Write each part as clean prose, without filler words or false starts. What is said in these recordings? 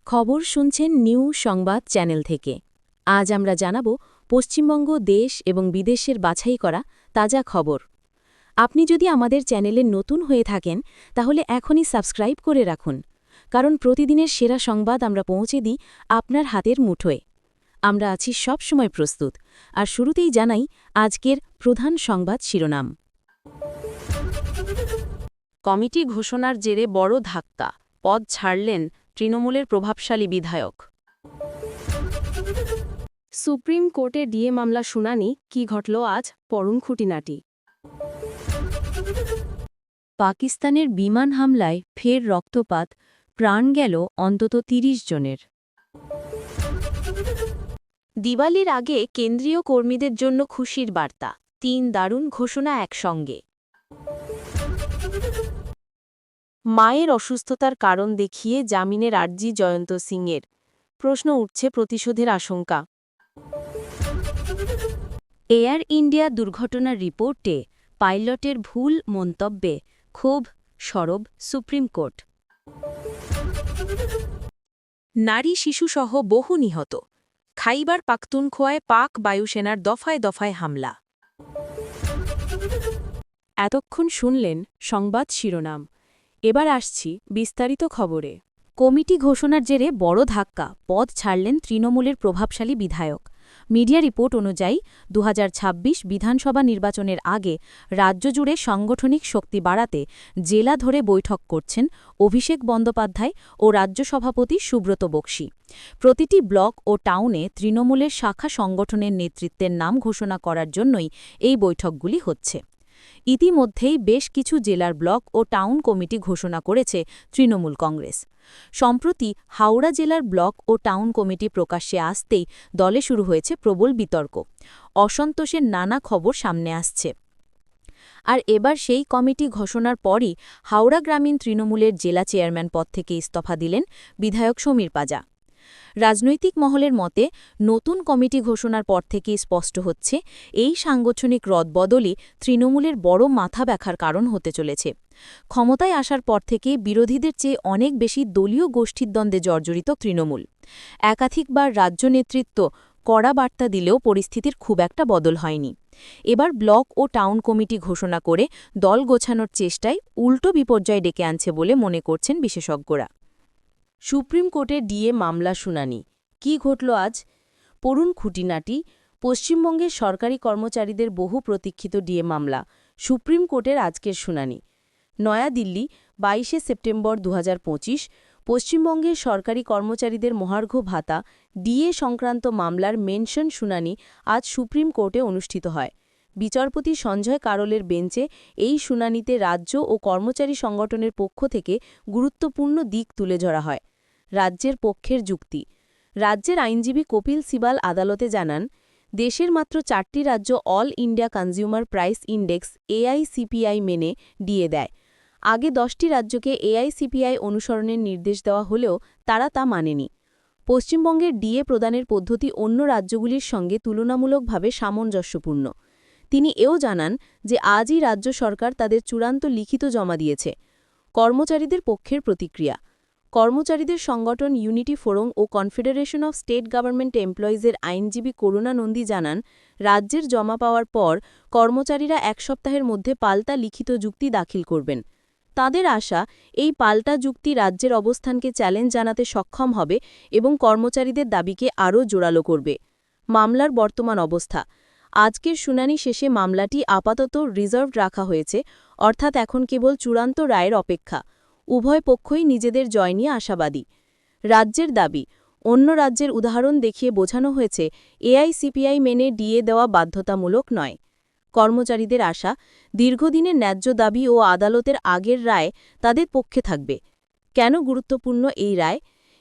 খবর শুনছেন নিউ সংবাদ চ্যানেল থেকে। আজ আমরা জানাব পশ্চিমবঙ্গ দেশ এবং বিদেশের বাছাই করা তাজা খবর। আপনি যদি আমাদের চ্যানেলে নতুন হয়ে থাকেন তাহলে এখনই সাবস্ক্রাইব করে রাখুন, কারণ প্রতিদিনের সেরা সংবাদ আমরা পৌঁছে দিই আপনার হাতের মুঠোয়। আমরা আছি সবসময় প্রস্তুত। আর শুরুতেই জানাই আজকের প্রধান সংবাদ শিরোনাম। কমিটি ঘোষণার জেরে বড় ধাক্কা, পদ ছাড়লেন তৃণমূলের প্রভাবশালী বিধায়ক। সুপ্রিম কোর্টে ডিএ মামলা শুনানি, কি ঘটল আজ, পড়ুন খুঁটিনাটি। পাকিস্তানের বিমান হামলায় ফের রক্তপাত, প্রাণ গেল অন্তত ৩০ জনের। দিওয়ালির আগে কেন্দ্রীয় কর্মীদের জন্য খুশির বার্তা, ৩ দারুণ ঘোষণা একসঙ্গে। মায়ের অসুস্থতার কারণ দেখিয়ে জামিনের আর্জি জয়ন্ত সিংয়ের, প্রশ্ন উঠছে প্রতিশোধের আশঙ্কা। এয়ার ইন্ডিয়া দুর্ঘটনার রিপোর্টে পাইলটের ভুল মন্তব্যে ক্ষোভ সরব সুপ্রিম কোর্ট। নারী শিশুসহ বহু নিহত, খাইবার পাখতুনখোয়ায় পাক বায়ুসেনার দফায় দফায় হামলা। এতক্ষণ শুনলেন সংবাদ শিরোনাম। এবার আসছি বিস্তারিত খবরে। কমিটি ঘোষণার জেরে বড় ধাক্কা, পদ ছাড়লেন তৃণমূলের প্রভাবশালী বিধায়ক। মিডিয়া রিপোর্ট অনুযায়ী ২০২৬ বিধানসভা নির্বাচনের আগে রাজ্য জুড়ে সাংগঠনিক শক্তি বাড়াতে জেলা ধরে বৈঠক করছেন অভিষেক বন্দ্যোপাধ্যায় ও রাজ্য সভাপতি সুব্রত বক্সী। প্রতিটি ব্লক ও টাউনে তৃণমূলের শাখা সংগঠনের নেতৃত্বের নাম ঘোষণা করার জন্যই এই বৈঠকগুলি হচ্ছে। ইতিমধ্যেই বেশ কিছু জেলার ব্লক ও টাউন কমিটি ঘোষণা করেছে তৃণমূল কংগ্রেস। সম্প্রতি হাওড়া জেলার ব্লক ও টাউন কমিটি প্রকাশ্যে আসতেই দলে শুরু হয়েছে প্রবল বিতর্ক। অসন্তোষের নানা খবর সামনে আসছে। আর এবার সেই কমিটি ঘোষণার পরই হাওড়া গ্রামীণ তৃণমূলের জেলা চেয়ারম্যান পদ থেকে ইস্তফা দিলেন বিধায়ক সমীর পাজা। রাজনৈতিক মহলের মতে নতুন কমিটি ঘোষণার পর থেকেই স্পষ্ট হচ্ছে এই সাংগঠনিক রদবদলই তৃণমূলের বড় মাথা ব্যথার কারণ হতে চলেছে। ক্ষমতায় আসার পর থেকে বিরোধীদের চেয়ে অনেক বেশি দলীয় গোষ্ঠীর দ্বন্দ্বে জর্জরিত তৃণমূল। একাধিকবার রাজ্য নেতৃত্ব কড়া বার্তা দিলেও পরিস্থিতির খুব একটা বদল হয়নি। এবার ব্লক ও টাউন কমিটি ঘোষণা করে দল গোছানোর চেষ্টায় উল্টো বিপর্যয় ডেকে আনছে বলে মনে করছেন বিশেষজ্ঞরা। সুপ্রিম কোর্টে ডিএ মামলা শুনানি, কি ঘটল আজ, পড়ুন খুঁটিনাটি। পশ্চিমবঙ্গের সরকারি কর্মচারীদের বহু প্রতীক্ষিত ডিএ মামলা সুপ্রিম কোর্টের আজকের শুনানি। নয়াদিল্লি, ২২ সেপ্টেম্বর ২০২৫। পশ্চিমবঙ্গের সরকারি কর্মচারীদের মহার্ঘ ভাতা ডিএ সংক্রান্ত মামলার মেনশন শুনানি আজ সুপ্রিম কোর্টে অনুষ্ঠিত হয়। বিচারপতি সঞ্জয় কারোলের বেঞ্চে এই শুনানিতে রাজ্য ও কর্মচারী সংগঠনের পক্ষ থেকে গুরুত্বপূর্ণ দিক তুলে ধরা হয়। রাজ্যের পক্ষের যুক্তি। রাজ্যের আইনজীবী কপিল সিবাল আদালতে জানান, দেশের মাত্র ৪টি রাজ্য all India consumer price index AICPI মেনে ডিএ দেয়। আগে ১০টি রাজ্যকে এআইসিপিআই অনুসরণের নির্দেশ দেওয়া হলেও তারা তা মানেনি। পশ্চিমবঙ্গের ডিএ প্রদানের পদ্ধতি অন্য রাজ্যগুলির সঙ্গে তুলনামূলকভাবে সামঞ্জস্যপূর্ণ। তিনি এও জানান যে আজই রাজ্য সরকার তাদের চূড়ান্ত লিখিত জমা দিয়েছে। কর্মচারীদের পক্ষের প্রতিক্রিয়া। কর্মচারীদের সংগঠন ইউনিটি ফোরাম ও কনফেডারেশন অফ স্টেট গভর্নমেন্ট এমপ্লয়িজের আইনজীবী করুণা নন্দী জানান, রাজ্যের জমা পাওয়ার পর কর্মচারীরা ১ সপ্তাহের মধ্যে পাল্টা লিখিত যুক্তি দাখিল করবেন। তাদের আশা, এই পাল্টা যুক্তি রাজ্যের অবস্থানকে চ্যালেঞ্জ জানাতে সক্ষম হবে এবং কর্মচারীদের দাবিকে আরও জোরালো করবে। মামলার বর্তমান অবস্থা। আজকের শুনানি শেষে মামলাটি আপাতত রিজার্ভড রাখা হয়েছে, অর্থাৎ এখন কেবল চূড়ান্ত রায়ের অপেক্ষা। উভয় পক্ষই নিজেদের জয় নিয়ে আশাবাদী। রাজ্যের দাবি। অন্য রাজ্যের উদাহরণ দেখিয়ে বোঝানো হয়েছে এআইসিপিআই মেনে ডিএ দেওয়া বাধ্যতামূলক নয়। কর্মচারীদের আশা, দীর্ঘদিনের ন্যায্য দাবি ও আদালতের আগের রায় তাদের পক্ষে থাকবে। কেন গুরুত্বপূর্ণ এই রায়?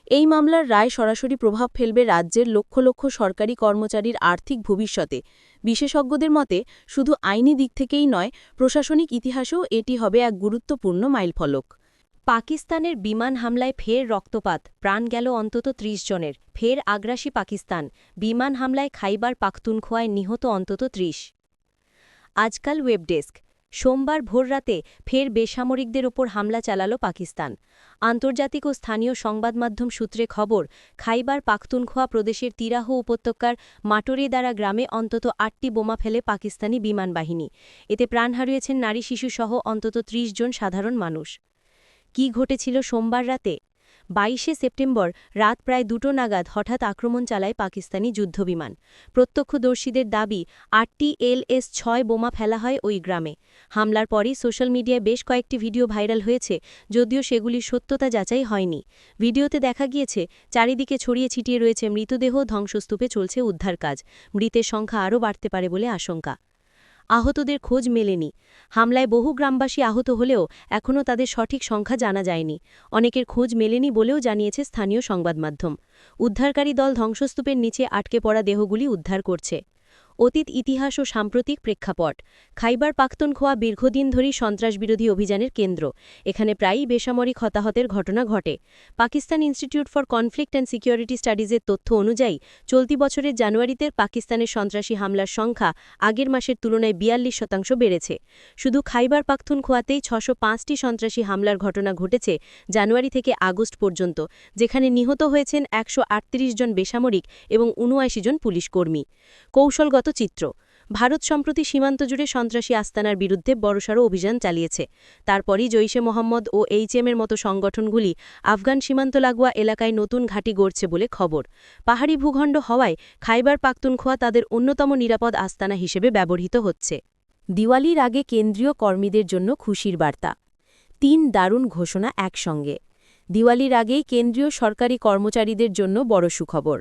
এই মামলার রায় সরাসরি প্রভাব ফেলবে রাজ্যের লক্ষ লক্ষ সরকারি কর্মচারীর আর্থিক ভবিষ্যতে। বিশেষজ্ঞদের মতে শুধু আইনি দিক থেকেই নয়, প্রশাসনিক ইতিহাসেও এটি হবে এক গুরুত্বপূর্ণ মাইলফলক। পাকিস্তানের বিমান হামলায় ফের রক্তপাত, প্রাণ গেল অন্তত ৩০ জনের। ফের আগ্রাসী পাকিস্তান, বিমান হামলায় খাইবার পাখতুনখোয়ায় নিহত অন্তত ৩০। আজকাল ওয়েব ডেস্ক। সোমবার ভোররাতে ফের বেসামরিকদের ওপর হামলা চালাল পাকিস্তান। আন্তর্জাতিক ও স্থানীয় সংবাদমাধ্যম সূত্রে খবর, খাইবার পাখতুনখোয়া প্রদেশের তিরাহ উপত্যকার মাটোরেদারা গ্রামে অন্তত ৮টি বোমা ফেলে পাকিস্তানি বিমান বাহিনী। এতে প্রাণ হারিয়েছেন নারী শিশুসহ অন্তত ৩০ জন সাধারণ মানুষ। কি ঘটেছিল সোমবার রাতে? ২২শে সেপ্টেম্বর রাত প্রায় ২টো নাগাদ হঠাৎ আক্রমণ চালায় পাকিস্তানি যুদ্ধবিমান। প্রত্যক্ষদর্শীদের দাবি ৮টি LS-৬ বোমা ফেলা হয় ওই গ্রামে। হামলার পরই সোশ্যাল মিডিয়ায় বেশ কয়েকটি ভিডিও ভাইরাল হয়েছে, যদিও সেগুলির সত্যতা যাচাই হয়নি। ভিডিওতে দেখা গিয়েছে চারিদিকে ছড়িয়ে ছিটিয়ে রয়েছে মৃতদেহ, ধ্বংসস্তূপে চলছে উদ্ধার কাজ। মৃতের সংখ্যা আরও বাড়তে পারে বলে আশঙ্কা। আহতদের খোঁজ মেলেনি। হামলায় বহু গ্রামবাসী আহত হলেও এখনও তাদের সঠিক সংখ্যা জানা যায়নি। অনেকের খোঁজ মেলেনি বলেও জানিয়েছে স্থানীয় সংবাদমাধ্যম। উদ্ধারকারী দল ধ্বংসস্তূপের নিচে আটকে পড়া দেহগুলি উদ্ধার করছে। অতীত, ইতিহাস ও সাম্প্রতিক প্রেক্ষাপট। খাইবার পাখতুনখোয়া দীর্ঘদিন ধরেই সন্ত্রাসবিরোধী অভিযানের কেন্দ্র। এখানে প্রায়ই বেসামরিক হতাহতের ঘটনা ঘটে। Pakistan institute for conflict and security স্টাডিজের তথ্য অনুযায়ী চলতি বছরের জানুয়ারিতে পাকিস্তানের সন্ত্রাসী হামলার সংখ্যা আগের মাসের তুলনায় ৪২% বেড়েছে। শুধু খাইবার পাখতুনখোয়াতেই ৬০৫টি সন্ত্রাসী হামলার ঘটনা ঘটেছে জানুয়ারি থেকে আগস্ট পর্যন্ত, যেখানে নিহত হয়েছেন ১৩৮ জন বেসামরিক এবং ৭৯ জন পুলিশকর্মী। কৌশলগত চিত্র। ভারত সম্প্রতি সীমান্ত জুড়ে সন্ত্রাসী আস্তানার বিরুদ্ধে বড়সড় অভিযান চালিয়েছে। তারপরই জৈশে মোহাম্মদ ও HM-এর মতো সংগঠনগুলি আফগান সীমান্ত লাগোয়া এলাকায় নতুন ঘাঁটি গড়ছে বলে খবর। পাহাড়ি ভূখণ্ড হওয়ায় খাইবার পাখতুনখোয়া তাদের অন্যতম নিরাপদ আস্তানা হিসেবে ব্যবহৃত হচ্ছে। দিওয়ালির আগে কেন্দ্রীয় কর্মীদের জন্য খুশির বার্তা। ৩ দারুণ ঘোষণা একসঙ্গে। দিওয়ালির আগেই কেন্দ্রীয় সরকারি কর্মচারীদের জন্য বড় সুখবর।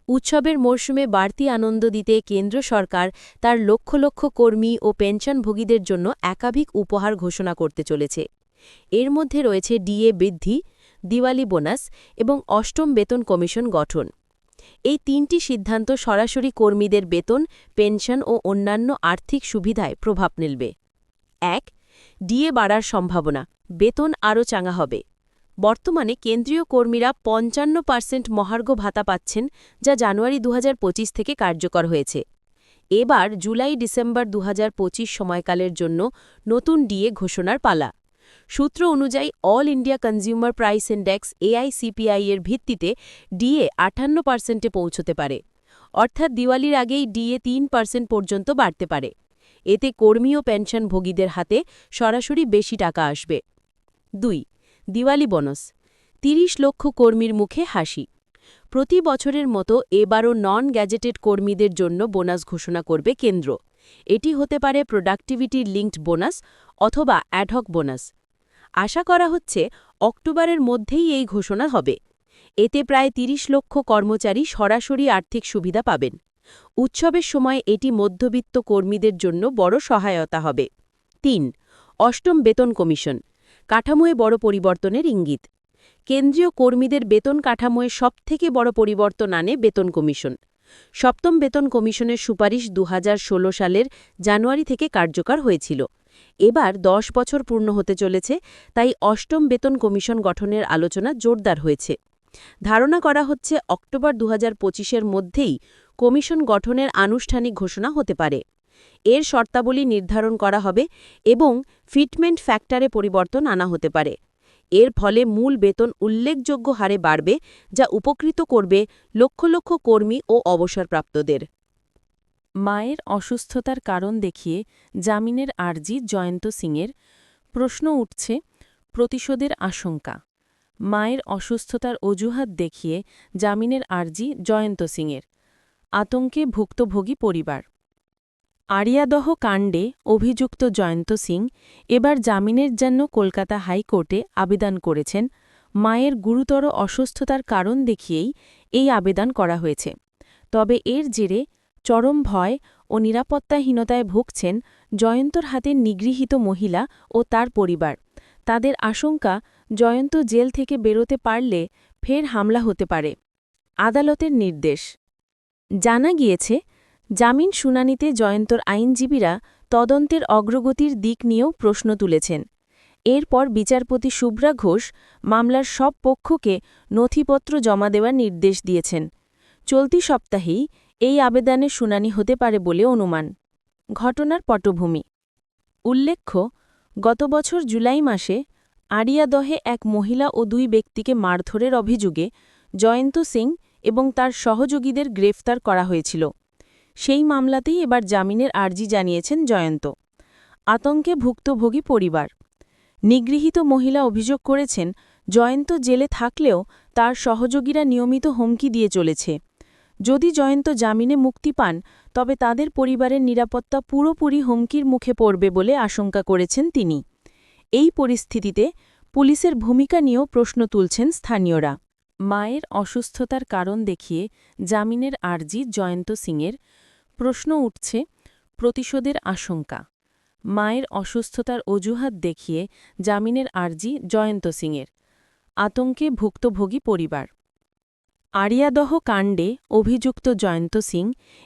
উৎসবের মরশুমে বাড়তি আনন্দ দিতে কেন্দ্র সরকার তার লক্ষ লক্ষ কর্মী ও পেনশনভোগীদের জন্য একাধিক উপহার ঘোষণা করতে চলেছে। এর মধ্যে রয়েছে DA বৃদ্ধি, দিওয়ালি বোনাস এবং ৮ম বেতন কমিশন গঠন। এই ৩টি সিদ্ধান্ত সরাসরি কর্মীদের বেতন, পেনশন ও অন্যান্য আর্থিক সুবিধায় প্রভাব ফেলবে। ১. DA বাড়ার সম্ভাবনা, বেতন আরও চাঙা হবে। বর্তমানে কেন্দ্রীয় কর্মীরা ৫৫% মহার্ঘ ভাতা পাচ্ছেন, যা জানুয়ারি ২০২৫ থেকে কার্যকর হয়েছে। এবার জুলাই-ডিসেম্বর ২০২৫ সময়কালের জন্য নতুন DA ঘোষণার পালা। সূত্র অনুযায়ী all India consumer price index AICPI এর ভিত্তিতে DA ৫৮%-এ পৌঁছতে পারে। অর্থাৎ দিওয়ালির আগেই DA ৩% পর্যন্ত বাড়তে পারে। এতে কর্মী ও পেনশনভোগীদের হাতে সরাসরি বেশি টাকা আসবে। ২. দিওয়ালি বোনাস, ৩০ লক্ষ কর্মীর মুখে হাসি। প্রতি বছরের মতো এবারও নন গ্যাজেটেড কর্মীদের জন্য বোনাস ঘোষণা করবে কেন্দ্র। এটি হতে পারে প্রোডাক্টিভিটি লিঙ্কড বোনাস অথবা অ্যাডহক বোনাস। আশা করা হচ্ছে অক্টোবরের মধ্যেই এই ঘোষণা হবে। এতে প্রায় ৩০ লক্ষ কর্মচারী সরাসরি আর্থিক সুবিধা পাবেন। উৎসবের সময় এটি মধ্যবিত্ত কর্মীদের জন্য বড় সহায়তা হবে। ৩. ৮ম বেতন কমিশন, কাঠামোয় বড় পরিবর্তনের ইঙ্গিত। কেন্দ্রীয় কর্মীদের বেতন কাঠামোয় সবথেকে বড় পরিবর্তন আনে বেতন কমিশন। ৭ম বেতন কমিশনের সুপারিশ ২০১৬ সালের জানুয়ারি থেকে কার্যকর হয়েছিল। এবার ১০ বছর পূর্ণ হতে চলেছে, তাই ৮ম বেতন কমিশন গঠনের আলোচনা জোরদার হয়েছে। ধারণা করা হচ্ছে অক্টোবর ২০২৫-এর মধ্যেই কমিশন গঠনের আনুষ্ঠানিক ঘোষণা হতে পারে। এর শর্তাবলী নির্ধারণ করা হবে এবং ফিটমেন্ট ফ্যাক্টরে পরিবর্তন আনা হতে পারে। এর ফলে মূল বেতন উল্লেখযোগ্য হারে বাড়বে, যা উপকৃত করবে লক্ষ লক্ষ কর্মী ও অবসরপ্রাপ্তদের। মায়ের অসুস্থতার কারণ দেখিয়ে জামিনের আর্জি জয়ন্ত সিংয়ের। প্রশ্ন উঠছে প্রতিশোধের আশঙ্কা। মায়ের অসুস্থতার অজুহাত দেখিয়ে জামিনের আর্জি জয়ন্ত সিংয়ের। আতঙ্কে ভুক্তভোগী পরিবার। আরিয়াদহ কাণ্ডে অভিযুক্ত জয়ন্ত সিং এবার জামিনের জন্য কলকাতা হাইকোর্টে আবেদন করেছেন। মায়ের গুরুতর অসুস্থতার কারণ দেখিয়েই এই আবেদন করা হয়েছে। তবে এর জেরে চরম ভয় ও নিরাপত্তাহীনতায় ভুগছেন জয়ন্তর হাতে নিগৃহীত মহিলা ও তার পরিবার। তাদের আশঙ্কা, জয়ন্ত জেল থেকে বেরোতে পারলে ফের হামলা হতে পারে। আদালতের নির্দেশ। জানা গিয়েছে, জামিন শুনানিতে জয়ন্তর আইনজীবীরা তদন্তের অগ্রগতির দিক নিয়েও প্রশ্ন তুলেছেন। এরপর বিচারপতি শুভ্রা ঘোষ মামলার সব পক্ষকে নথিপত্র জমা দেওয়ার নির্দেশ দিয়েছেন। চলতি সপ্তাহেই এই আবেদনের শুনানি হতে পারে বলে অনুমান। ঘটনার পটভূমি। উল্লেখ্য, গত বছর জুলাই মাসে আড়িয়াদহে এক মহিলা ও 2 ব্যক্তিকে মারধরের অভিযোগে জয়ন্ত সিং এবং তার সহযোগীদের গ্রেফতার করা হয়েছিল। সেই মামলাতেই এবার জামিনের আর্জি জানিয়েছেন জয়ন্ত। আতঙ্কে ভুক্তভোগী পরিবার। নিগৃহীত মহিলা অভিযোগ করেছেন, জয়ন্ত জেলে থাকলেও তার সহযোগীরা নিয়মিত হুমকি দিয়ে চলেছে। যদি জয়ন্ত জামিনে মুক্তি পান, তবে তাদের পরিবারের নিরাপত্তা পুরোপুরি হুমকির মুখে পড়বে বলে আশঙ্কা করেছেন তিনি। এই পরিস্থিতিতে পুলিশের ভূমিকা নিয়েও প্রশ্ন তুলছেন স্থানীয়রা। মায়ের অসুস্থতার কারণ দেখিয়ে জামিনের আর্জি জয়ন্ত সিংয়ের। প্রশ্ন উঠছে প্রতিশোধের আশঙ্কা। মায়ের অসুস্থতার অজুহাত দেখিয়ে জামিনের আর্জি জয়ন্ত সিংয়ের। আতঙ্কে ভুক্তভোগী পরিবার। আড়িয়াদহ কাণ্ডে অভিযুক্ত জয়ন্ত সিং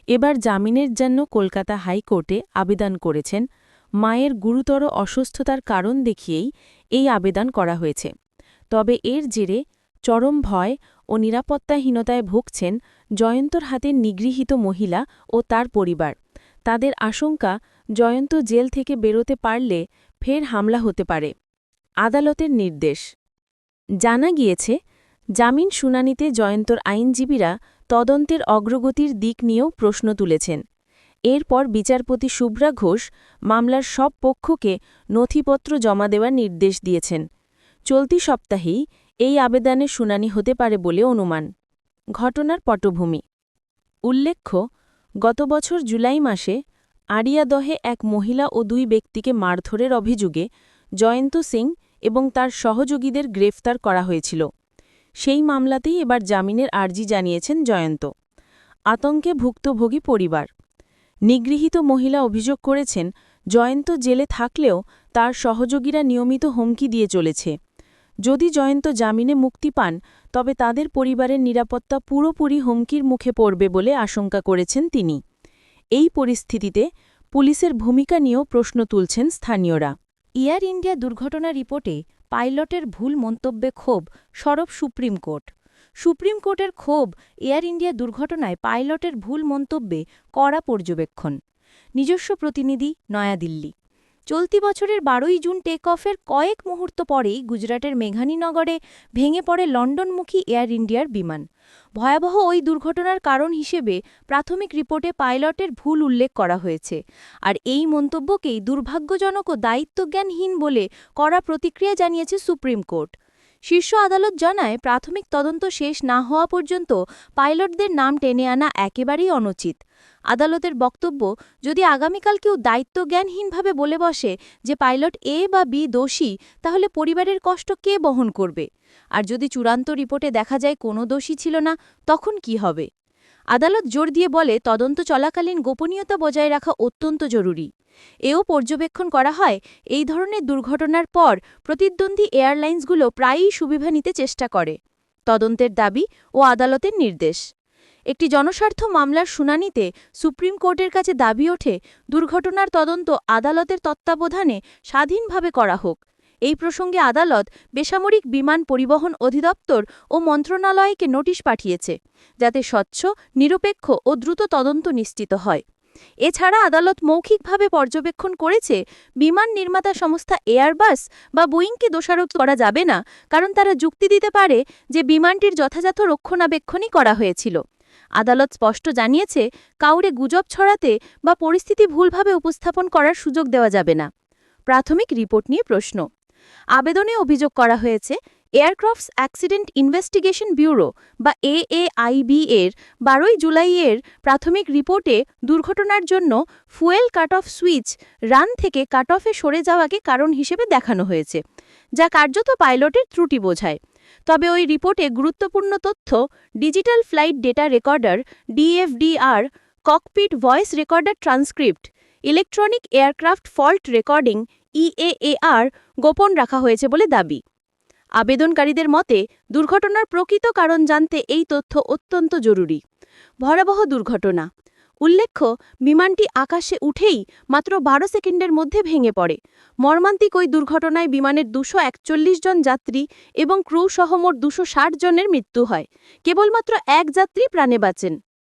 এবার জামিনের জন্য কলকাতা হাইকোর্টে আবেদন করেছেন। মায়ের গুরুতর অসুস্থতার কারণ দেখিয়েই এই আবেদন করা হয়েছে। তবে এর জেরে চরম ভয় ও নিরাপত্তাহীনতায় ভুগছেন জয়ন্তর হাতের নিগৃহীত মহিলা ও তার পরিবার। তাদের আশঙ্কা, জয়ন্ত জেল থেকে বেরোতে পারলে ফের হামলা হতে পারে। আদালতের নির্দেশ। জানা গিয়েছে, জামিন শুনানিতে জয়ন্তর আইনজীবীরা তদন্তের অগ্রগতির দিক নিয়েও প্রশ্ন তুলেছেন। এরপর বিচারপতি শুভ্রা ঘোষ মামলার সব পক্ষকে নথিপত্র জমা দেওয়ার নির্দেশ দিয়েছেন। চলতি সপ্তাহেই এই আবেদনের শুনানি হতে পারে বলে অনুমান। ঘটনার পটভূমি। উল্লেখ্য, গত বছর জুলাই মাসে আড়িয়াদহে এক মহিলা ও 2 ব্যক্তিকে মারধরের অভিযোগে জয়ন্ত সিং এবং তার সহযোগীদের গ্রেফতার করা হয়েছিল। সেই মামলাতেই এবার জামিনের আর্জি জানিয়েছেন জয়ন্ত। আতঙ্কে ভুক্তভোগী পরিবার। নিগৃহীত মহিলা অভিযোগ করেছেন, জয়ন্ত জেলে থাকলেও তার সহযোগীরা নিয়মিত হুমকি দিয়ে চলেছে। যদি জয়ন্ত জামিনে মুক্তি পান, তবে তাদের পরিবারের নিরাপত্তা পুরোপুরি হুমকির মুখে পড়বে বলে আশঙ্কা করেছেন তিনি। এই পরিস্থিতিতে পুলিশের ভূমিকা নিয়েও প্রশ্ন তুলছেন স্থানীয়রা। এয়ার ইন্ডিয়া দুর্ঘটনা রিপোর্টে পাইলটের ভুল মন্তব্যে ক্ষোভ সরব সুপ্রিম কোর্ট। সুপ্রিম কোর্টের ক্ষোভ এয়ার ইন্ডিয়া দুর্ঘটনায় পাইলটের ভুল মন্তব্যে কড়া পর্যবেক্ষণ। নিজস্ব প্রতিনিধি, নয়াদিল্লি। চলতি বছরের 12ই জুন টেক অফের কয়েক মুহূর্ত পরেই গুজরাটের মেঘানীনগরে ভেঙে পড়ে লন্ডনমুখী এয়ার ইন্ডিয়ার বিমান। ভয়াবহ ওই দুর্ঘটনার কারণ হিসেবে প্রাথমিক রিপোর্টে পাইলটের ভুল উল্লেখ করা হয়েছে। আর এই মন্তব্যকেই দুর্ভাগ্যজনক ও দায়িত্বজ্ঞানহীন বলে কড়া প্রতিক্রিয়া জানিয়েছে সুপ্রিম কোর্ট। শীর্ষ আদালত জানায়, প্রাথমিক তদন্ত শেষ না হওয়া পর্যন্ত পাইলটদের নাম টেনে আনা একেবারেই অনুচিত। আদালতের বক্তব্য, যদি আগামীকাল কেউ দায়িত্বজ্ঞানহীনভাবে বলে বসে যে পাইলট এ বা বি দোষী, তাহলে পরিবারের কষ্ট কে বহন করবে? আর যদি চূড়ান্ত রিপোর্টে দেখা যায় কোনো দোষী ছিল না, তখন কি হবে? আদালত জোর দিয়ে বলে, তদন্ত চলাকালীন গোপনীয়তা বজায় রাখা অত্যন্ত জরুরি। এও পর্যবেক্ষণ করা হয়, এই ধরনের দুর্ঘটনার পর প্রতিদ্বন্দ্বী এয়ারলাইন্সগুলো প্রায়ই সুবিধা নিতে চেষ্টা করে। তদন্তের দাবি ও আদালতের নির্দেশ। একটি জনস্বার্থ মামলার শুনানিতে সুপ্রিম কোর্টের কাছে দাবি ওঠে, দুর্ঘটনার তদন্ত আদালতের তত্ত্বাবধানে স্বাধীনভাবে করা হোক। এই প্রসঙ্গে আদালত বেসামরিক বিমান পরিবহন অধিদপ্তর ও মন্ত্রণালয়কে নোটিশ পাঠিয়েছে, যাতে স্বচ্ছ, নিরপেক্ষ ও দ্রুত তদন্ত নিশ্চিত হয়। এছাড়া আদালত মৌখিকভাবে পর্যবেক্ষণ করেছে, বিমান নির্মাতা সংস্থা এয়ারবাস বা বোয়িংকে দোষারোপ করা যাবে না, কারণ তারা যুক্তি দিতে পারে যে বিমানটির যথাযথ রক্ষণাবেক্ষণই করা হয়েছিল। আদালত স্পষ্ট জানিয়েছে, কাউরে গুজব ছড়াতে বা পরিস্থিতি ভুলভাবে উপস্থাপন করার সুযোগ দেওয়া যাবে না। প্রাথমিক রিপোর্ট নিয়ে প্রশ্ন। আবেদনে অভিযোগ করা হয়েছে, এয়ারক্রাফটস অ্যাক্সিডেন্ট ইনভেস্টিগেশন ব্যুরো বা এএআইবি এর 12ই জুলাইয়ের প্রাথমিক রিপোর্টে দুর্ঘটনার জন্য fuel cut off switch run থেকে কাট অফে সরে যাওয়াকে কারণ হিসেবে দেখানো হয়েছে, যা কার্যত পাইলটের ত্রুটি বোঝায়। তবে ওই রিপোর্টে গুরুত্বপূর্ণ তথ্য digital flight data recorder DFDR, cockpit voice recorder transcript, electronic aircraft fault recording EAAR গোপন রাখা হয়েছে বলে দাবি। আবেদনকারীদের মতে, দুর্ঘটনার প্রকৃত কারণ জানতে এই তথ্য অত্যন্ত জরুরি। ভয়াবহ দুর্ঘটনা। উল্লেখ্য, বিমানটি আকাশে উঠেই মাত্র 12 সেকেন্ডের মধ্যে ভেঙে পড়ে। মর্মান্তিক ওই দুর্ঘটনায় বিমানের 241 জন যাত্রী এবং ক্রু সহ মোট 260 জনের মৃত্যু হয়। কেবলমাত্র এক যাত্রী প্রাণে বাঁচেন।